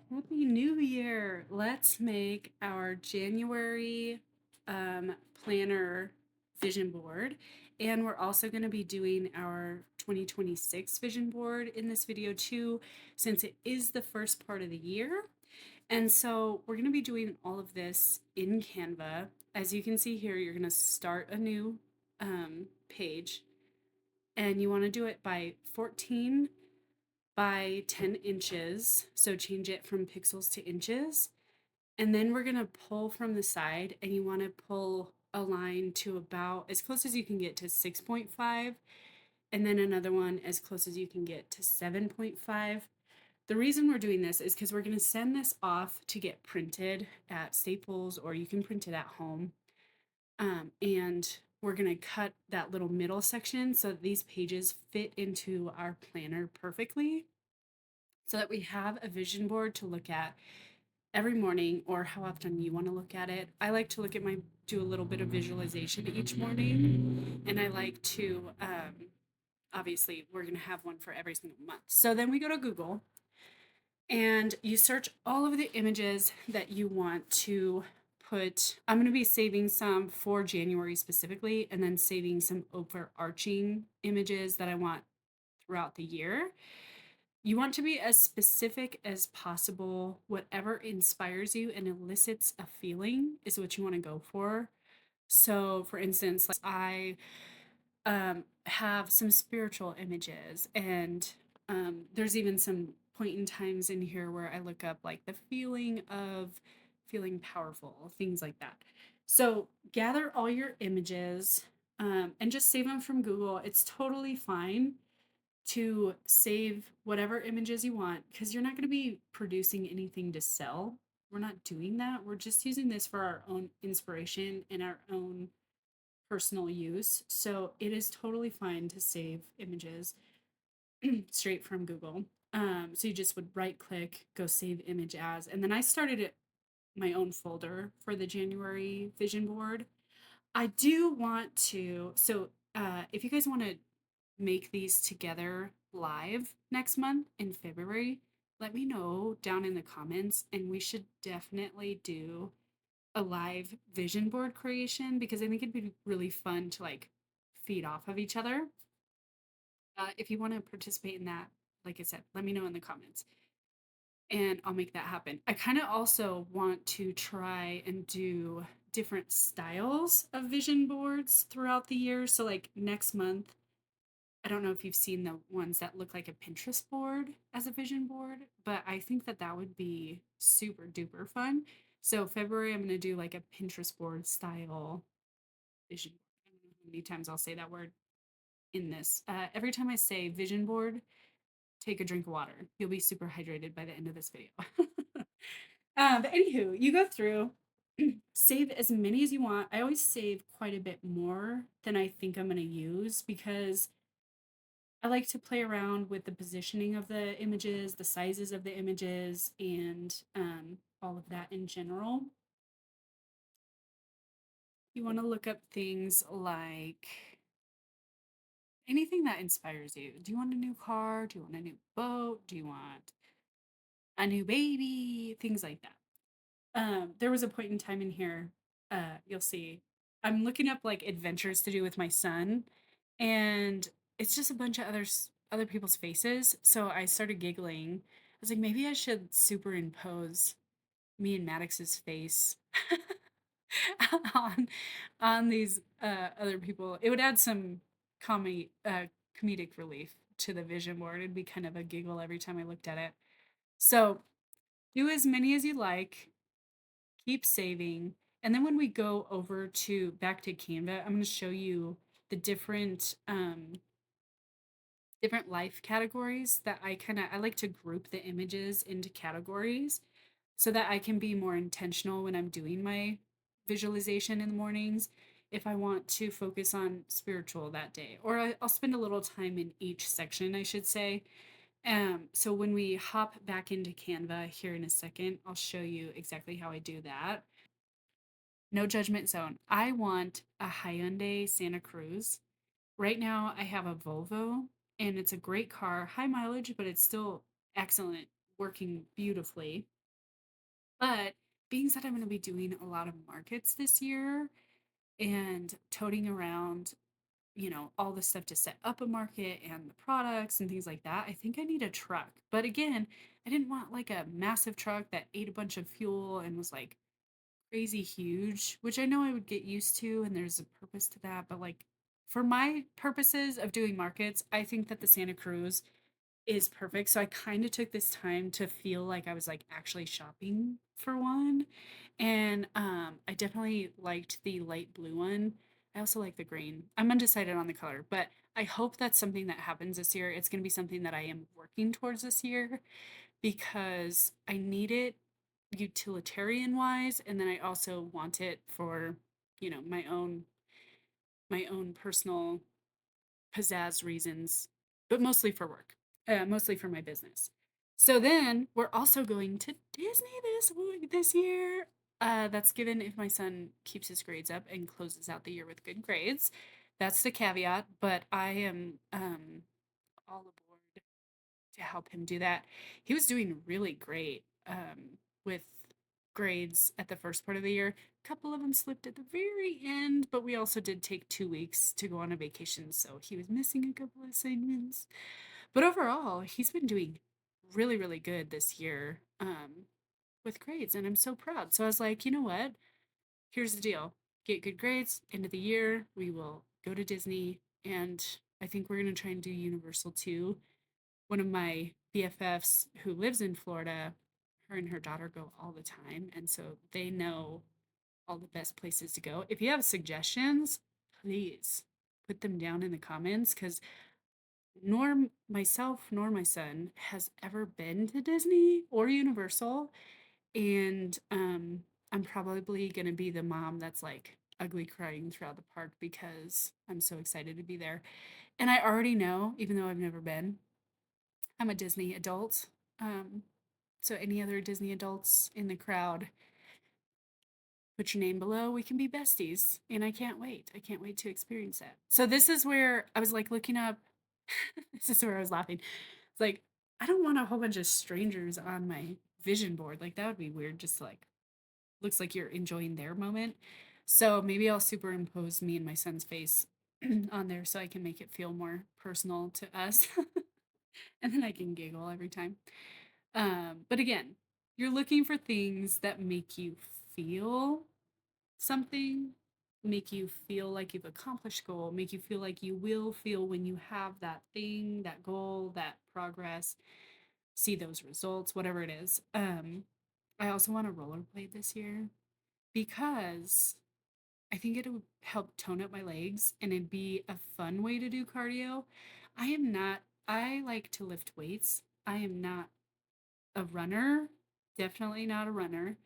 Happy New Year! Let's make our January planner vision board. And we're also going to be doing our 2026 vision board in this video too, since it is the first part of the year. And so we're going to be doing all of this in Canva. As you can see here, you're going to start a new page, and you want to do it by 14 by 10 inches. So change it from pixels to inches. And then we're going to pull from the side, and you want to pull a line to about as close as you can get to 6.5, and then another one as close as you can get to 7.5. The reason we're doing this is because we're going to send this off to get printed at Staples, or you can print it at home. And we're going to cut that little middle section so that these pages fit into our planner perfectly, so that we have a vision board to look at every morning, or how often you want to look at it. I like to do a little bit of visualization each morning, and I like to, obviously, we're going to have one for every single month. So then we go to Google and you search all of the images that you want to put. I'm going to be saving some for January specifically, and then saving some overarching images that I want throughout the year. You want to be as specific as possible. Whatever inspires you and elicits a feeling is what you want to go for. So, for instance, like I have some spiritual images, and there's even some point in times in here where I look up like the feeling of feeling powerful, things like that. So, gather all your images and just save them from Google. It's totally fine to save whatever images you want, because you're not going to be producing anything to sell. We're not doing that. We're just using this for our own inspiration and our own personal use. So it is totally fine to save images straight from Google. So you just would right click, go save image as, and then I started it my own folder for the January vision board. I do want to, so if you guys want to make these together live next month in February, let me know down in the comments, and we should definitely do a live vision board creation, because I think it'd be really fun to like feed off of each other. If you want to participate in that, like I said, let me know in the comments and I'll make that happen. I kind of also want to try and do different styles of vision boards throughout the year. So, like next month, I don't know if you've seen the ones that look like a Pinterest board as a vision board, but I think that that would be super duper fun. So February, I'm going to do like a Pinterest board style vision board. I don't know how many times I'll say that word in this. Every time I say vision board, take a drink of water. You'll be super hydrated by the end of this video. But anywho, you go through, save as many as you want. I always save quite a bit more than I think I'm going to use, because I like to play around with the positioning of the images, the sizes of the images, and all of that in general. You want to look up things like anything that inspires you. Do you want a new car? Do you want a new boat? Do you want a new baby? Things like that. There was a point in time in here, you'll see, I'm looking up like adventures to do with my son, and it's just a bunch of other people's faces. So I started giggling. I was like, maybe I should superimpose me and Maddox's face on these other people. It would add some comedic relief to the vision board. It'd be kind of a giggle every time I looked at it. So do as many as you like, keep saving. And then when we go over to back to Canva, I'm going to show you the different life categories that I like to group the images into categories so that I can be more intentional when I'm doing my visualization in the mornings. If I want to focus on spiritual that day, or I'll spend a little time in each section, I should say. So when we hop back into Canva here in a second, I'll show you exactly how I do that. No judgment zone. I want a Hyundai Santa Cruz. Right now, I have a Volvo, and it's a great car, high mileage, but it's still excellent, working beautifully. But being that I'm going to be doing a lot of markets this year and toting around, all the stuff to set up a market and the products and things like that, I think I need a truck. But again, I didn't want like a massive truck that ate a bunch of fuel and was like crazy huge, which I know I would get used to and there's a purpose to that. But like for my purposes of doing markets, I think that the Santa Cruz is perfect. So I kind of took this time to feel like I was like actually shopping for one. And I definitely liked the light blue one. I also like the green. I'm undecided on the color, but I hope that's something that happens this year. It's going to be something that I am working towards this year because I need it utilitarian wise, and then I also want it for, my own personal pizzazz reasons, but mostly for work, mostly for my business. So then we're also going to Disney this year. That's given if my son keeps his grades up and closes out the year with good grades. That's the caveat, but I am all aboard to help him do that. He was doing really great with grades at the first part of the year. A couple of them slipped at the very end, but we also did take 2 weeks to go on a vacation, so he was missing a couple of assignments. But overall, he's been doing really, really good this year with grades, and I'm so proud. So I was like, you know what? Here's the deal: get good grades. End of the year, we will go to Disney, and I think we're gonna try and do Universal too. One of my BFFs who lives in Florida, her and her daughter go all the time. And so they know all the best places to go. If you have suggestions, please put them down in the comments because nor myself nor my son has ever been to Disney or Universal. And I'm probably going to be the mom that's like ugly crying throughout the park because I'm so excited to be there. And I already know, even though I've never been, I'm a Disney adult. Um, so any other Disney adults in the crowd, put your name below. We can be besties. And I can't wait. I can't wait to experience that. So this is where I was like looking up. This is where I was laughing. It's like, I don't want a whole bunch of strangers on my vision board. Like that would be weird. Just like looks like you're enjoying their moment. So maybe I'll superimpose me and my son's face on there so I can make it feel more personal to us. And then I can giggle every time. But again, you're looking for things that make you feel something, make you feel like you've accomplished a goal, make you feel like you will feel when you have that thing, that goal, that progress, see those results, whatever it is. I also want to rollerblade this year because I think it would help tone up my legs and it'd be a fun way to do cardio. I like to lift weights. I am not a runner, definitely not a runner.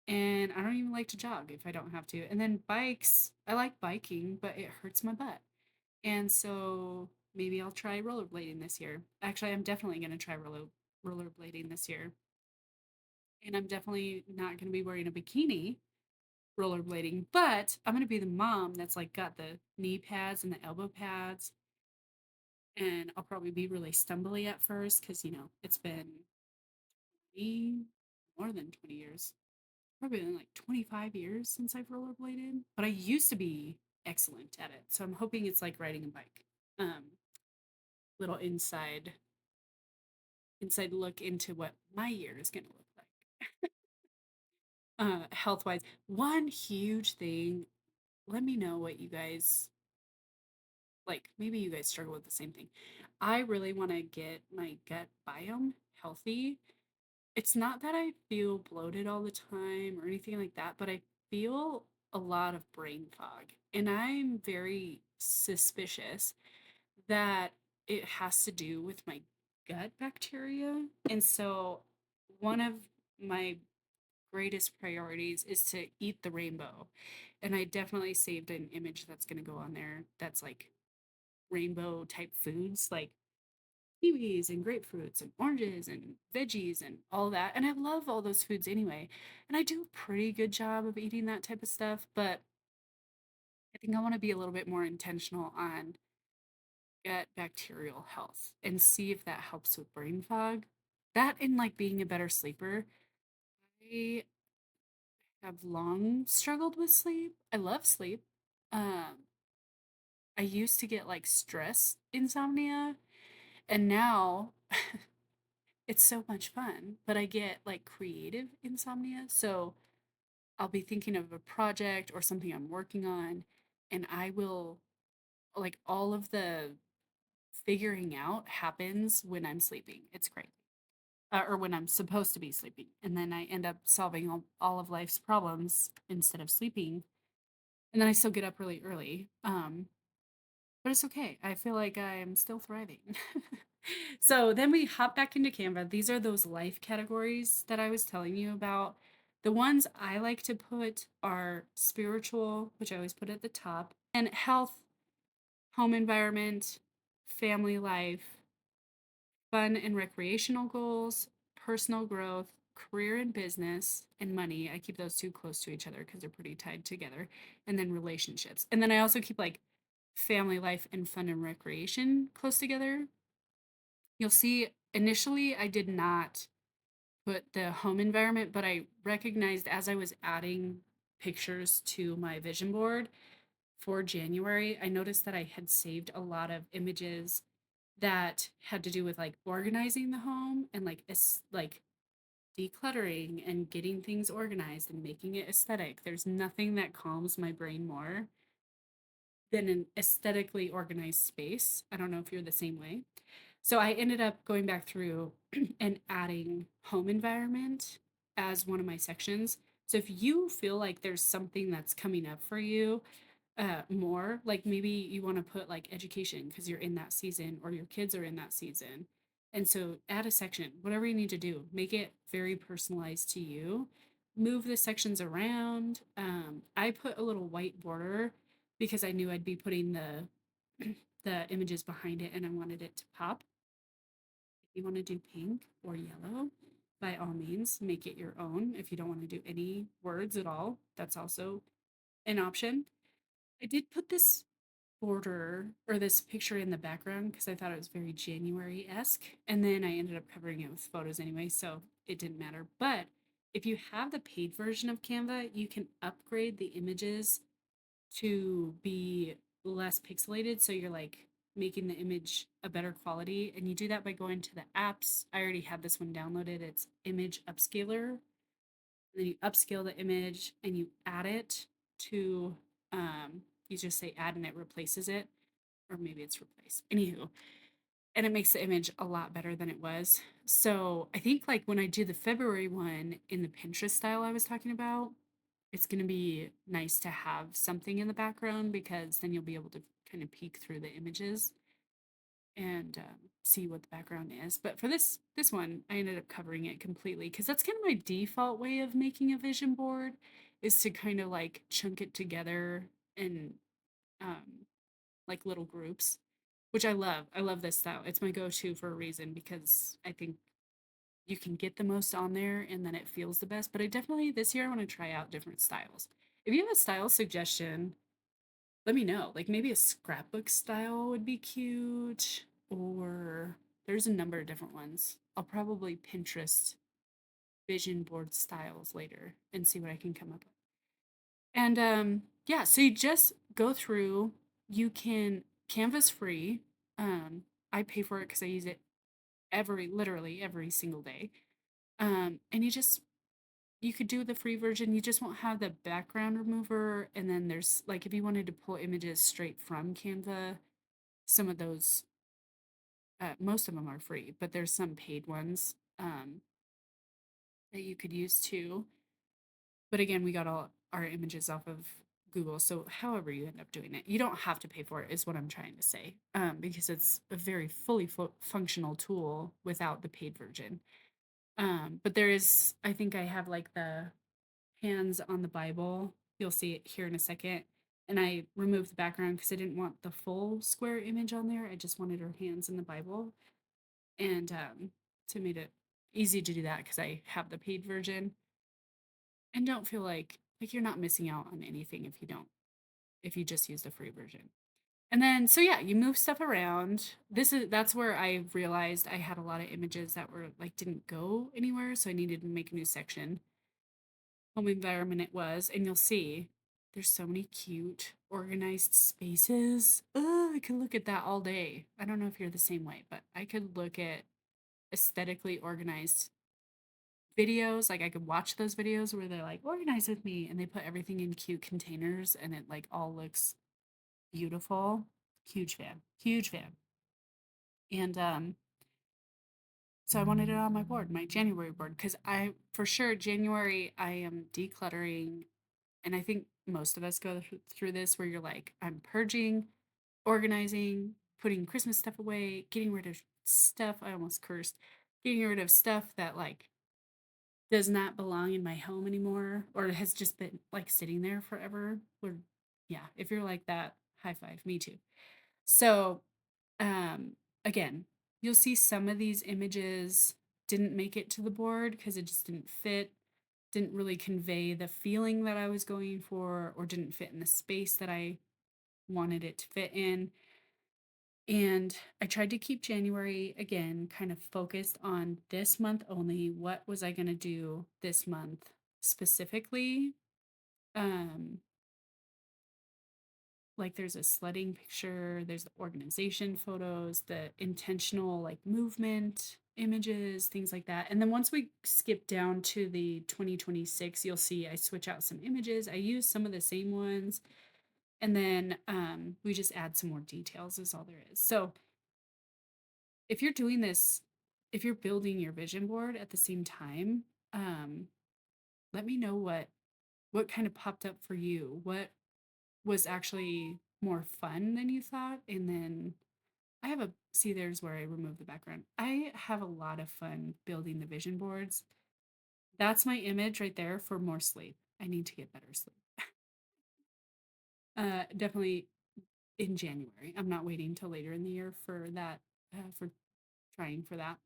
And I don't even like to jog if I don't have to. And then bikes, I like biking, but it hurts my butt. And so maybe I'll try rollerblading this year. Actually, I'm definitely going to try rollerblading this year. And I'm definitely not going to be wearing a bikini rollerblading, but I'm going to be the mom that's like got the knee pads and the elbow pads. And I'll probably be really stumbly at first because, it's been 20, more than 20 years, probably been like 25 years since I've rollerbladed, but I used to be excellent at it. So I'm hoping it's like riding a bike. Little inside look into what my year is going to look like. Health wise, one huge thing. Let me know what you guys like. Maybe you guys struggle with the same thing. I really want to get my gut biome healthy. It's not that I feel bloated all the time or anything like that, but I feel a lot of brain fog. And I'm very suspicious that it has to do with my gut bacteria. And so, one of my greatest priorities is to eat the rainbow. And I definitely saved an image that's going to go on there that's like rainbow type foods, like kiwis and grapefruits and oranges and veggies and all that. And I love all those foods anyway. And I do a pretty good job of eating that type of stuff, but I think I want to be a little bit more intentional on gut bacterial health and see if that helps with brain fog. That and like being a better sleeper. have long struggled with sleep. I love sleep. Um, I used to get like stress insomnia, and now it's so much fun, but I get like creative insomnia. So I'll be thinking of a project or something I'm working on, and I will like all of the figuring out happens when I'm sleeping. It's great. Or when I'm supposed to be sleeping. And then I end up solving all of life's problems instead of sleeping. And then I still get up really early. But it's okay. I feel like I'm still thriving. So then we hop back into Canva. These are those life categories that I was telling you about. The ones I like to put are spiritual, which I always put at the top, and health, home environment, family life, fun and recreational goals, personal growth, career and business, and money. I keep those two close to each other because they're pretty tied together. And then relationships. And then I also keep like family life and fun and recreation close together. You'll see initially I did not put the home environment, but I recognized as I was adding pictures to my vision board for January, I noticed that I had saved a lot of images that had to do with like organizing the home and like like decluttering and getting things organized and making it aesthetic. There's nothing that calms my brain more than an aesthetically organized space. I don't know if you're the same way. So I ended up going back through and adding home environment as one of my sections. So if you feel like there's something that's coming up for you, more like maybe you want to put like education because you're in that season or your kids are in that season, and so add a section, whatever you need to do, make it very personalized to you, move the sections around. I put a little white border because I knew I'd be putting the images behind it and I wanted it to pop. If you want to do pink or yellow, by all means make it your own. If you don't want to do any words at all, that's also an option. I did put this border or this picture in the background because I thought it was very January esque. And then I ended up covering it with photos anyway, so it didn't matter. But if you have the paid version of Canva, you can upgrade the images to be less pixelated. So you're like making the image a better quality. And you do that by going to the apps. I already have this one downloaded. It's Image Upscaler. And then you upscale the image and you add it to, you just say add and it replaces it, or maybe it's replaced. Anywho, and it makes the image a lot better than it was. So I think like when I do the February one in the Pinterest style I was talking about, it's going to be nice to have something in the background because then you'll be able to kind of peek through the images and see what the background is. But for this one, I ended up covering it completely because that's kind of my default way of making a vision board, is to kind of like chunk it together in um, like little groups, which I love. I love this style. It's my go-to for a reason because I think you can get the most on there and then it feels the best. But I definitely this year I want to try out different styles. If you have a style suggestion, let me know. Like maybe a scrapbook style would be cute, or there's a number of different ones. I'll probably Pinterest vision board styles later and see what I can come up with. And yeah, so you just go through, you can Canva's free. I pay for it cuz I use it literally every single day. And you could do the free version. You just won't have the background remover. And then there's like, if you wanted to pull images straight from Canva, some of those, most of them are free, but there's some paid ones that you could use too. But again, we got all our images off of Google. So however you end up doing it, you don't have to pay for it, is what I'm trying to say, because it's a very fully functional tool without the paid version. But there is, I think I have like the hands on the Bible. You'll see it here in a second. And I removed the background because I didn't want the full square image on there. I just wanted her hands in the Bible. And so made it easy to do that because I have the paid version. And don't feel like you're not missing out on anything if you just use the free version. And then so yeah, you move stuff around. That's where I realized I had a lot of images that were like didn't go anywhere, so I needed to make a new section. home environment it was, and you'll see there's so many cute, organized spaces. I could look at that all day. I don't know if you're the same way, but I could look at aesthetically organized videos. Like I could watch those videos where they're like, organize with me, and they put everything in cute containers and it like all looks beautiful. Huge fan. Huge fan. And so I wanted it on my board, my January board, because I for sure January I am decluttering, and I think most of us go through this where you're like, I'm purging, organizing, putting Christmas stuff away, getting rid of stuff. I almost cursed. Getting rid of stuff that like does not belong in my home anymore or has just been like sitting there forever. Or yeah, if you're like that, high five, me too. So, again, you'll see some of these images didn't make it to the board because it just didn't fit, didn't really convey the feeling that I was going for, or didn't fit in the space that I wanted it to fit in. And I tried to keep January again kind of focused on this month only. What was I going to do this month specifically? Um, like there's a sledding picture, there's the organization photos, the intentional like movement images, things like that. And then once we skip down to the 2026, you'll see I switch out some images. I use some of the same ones, and then we just add some more details is all there is. So if you're doing this, if you're building your vision board at the same time, um, let me know what kind of popped up for you. What was actually more fun than you thought? And then I have a see there's where I remove the background. I have a lot of fun building the vision boards. That's my image right there for more sleep. I need to get better sleep. Definitely in January. I'm not waiting till later in the year for that, for trying for that.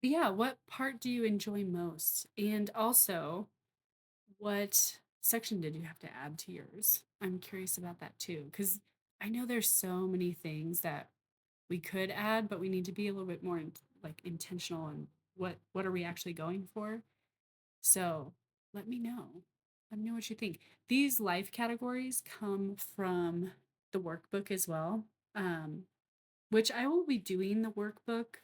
But yeah, what part do you enjoy most? And also, what section did you have to add to yours? I'm curious about that too, because I know there's so many things that we could add, but we need to be a little bit more like intentional and what are we actually going for? So let me know. Let me know what you think. These life categories come from the workbook as well, um, which I will be doing the workbook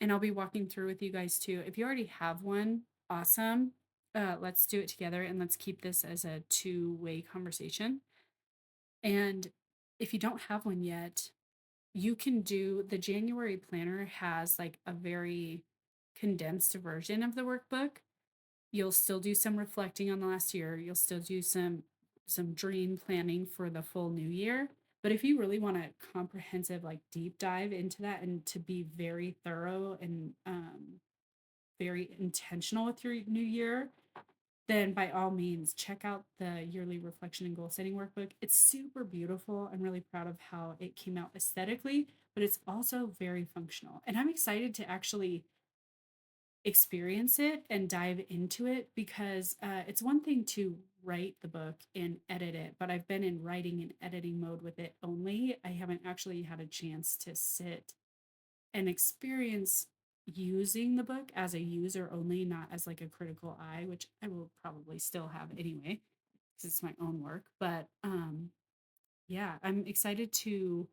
and I'll be walking through with you guys too. If you already have one, awesome. Let's do it together and let's keep this as a two-way conversation. And if you don't have one yet, you can do the January planner has like a very condensed version of the workbook. You'll still do some reflecting on the last year. You'll still do some dream planning for the full new year. But if you really want a comprehensive like deep dive into that and to be very thorough and very intentional with your new year, then by all means check out the yearly reflection and goal setting workbook. It's super beautiful. I'm really proud of how it came out aesthetically, but it's also very functional. And I'm excited to actually experience it and dive into it because it's one thing to write the book and edit it, but I've been in writing and editing mode with it only. I haven't actually had a chance to sit and experience using the book as a user only, not as like a critical eye, which I will probably still have anyway because it's my own work. But yeah, I'm excited to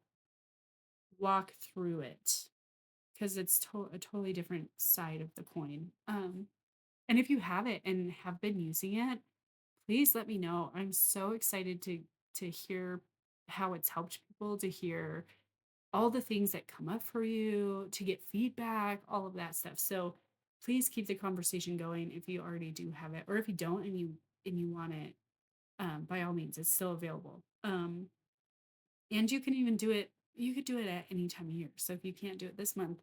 walk through it because it's a totally different side of the coin. And if you have it and have been using it, please let me know. I'm so excited to hear how it's helped people, to hear all the things that come up for you, to get feedback, all of that stuff. So please keep the conversation going if you already do have it, or if you don't and you want it, by all means, it's still available. And you can even do it. You could do it at any time of year. So if you can't do it this month,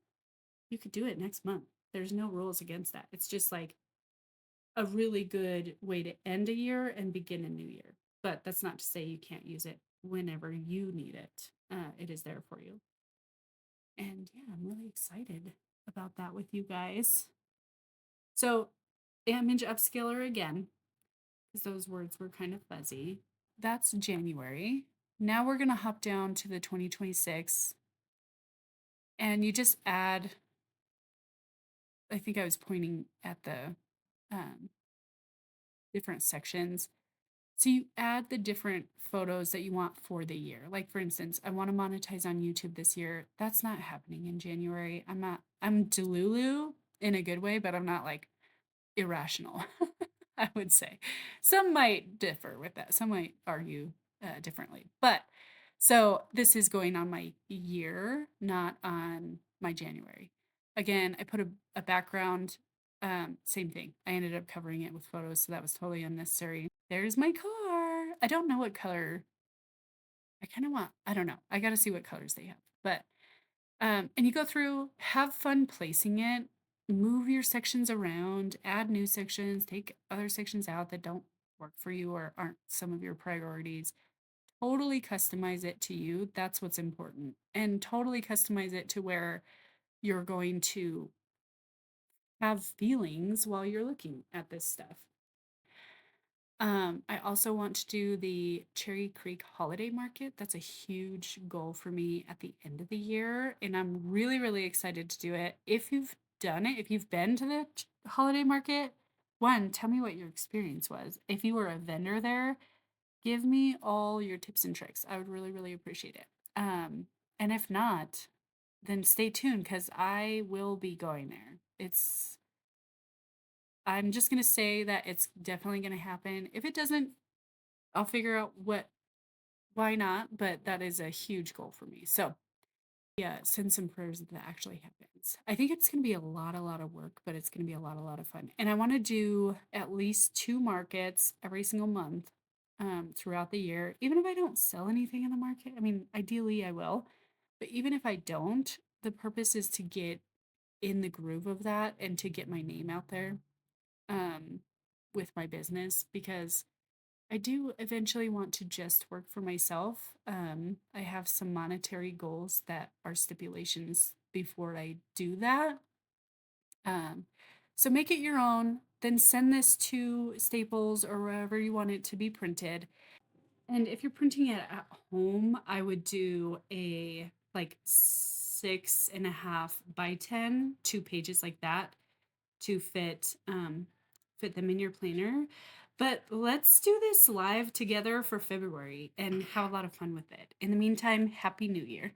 you could do it next month. There's no rules against that. It's just like a really good way to end a year and begin a new year. But that's not to say you can't use it whenever you need it. It is there for you. And yeah, I'm really excited about that with you guys. So, image upscaler again, because those words were kind of fuzzy. That's January. Now we're going to hop down to the 2026 and you just add, I think I was pointing at the different sections. So you add the different photos that you want for the year. Like for instance, I want to monetize on YouTube this year. That's not happening in January. I'm delulu in a good way, but I'm not like irrational, I would say. Some might differ with that. Some might argue differently. But so this is going on my year, not on my January. Again, I put a background, same thing. I ended up covering it with photos, so that was totally unnecessary. There's my car. I don't know what color. I kind of want, I don't know. I got to see what colors they have. But and you go through, have fun placing it, move your sections around, add new sections, take other sections out that don't work for you or aren't some of your priorities. Totally customize it to you. That's what's important. And totally customize it to where you're going to have feelings while you're looking at this stuff. I also want to do the Cherry Creek Holiday Market. That's a huge goal for me at the end of the year, and I'm really, really excited to do it. If you've done it, if you've been to the holiday market, one, tell me what your experience was. If you were a vendor there, give me all your tips and tricks. I would really, really appreciate it. And if not, then stay tuned because I will be going there. I'm just gonna say that it's definitely gonna happen. If it doesn't, I'll figure out why not, but that is a huge goal for me. So, yeah, send some prayers that actually happens. I think it's going to be a lot of work, but it's going to be a lot of fun. And I want to do at least 2 markets every single month throughout the year. Even if I don't sell anything in the market, I mean, ideally I will, but even if I don't, the purpose is to get in the groove of that and to get my name out there um, with my business because I do eventually want to just work for myself. I have some monetary goals that are stipulations before I do that. Um, so make it your own, then send this to Staples or wherever you want it to be printed. And if you're printing it at home, I would do a like 6.5 by 10, 2 pages like that to fit them in your planner. But let's do this live together for February and have a lot of fun with it. In the meantime, Happy New Year.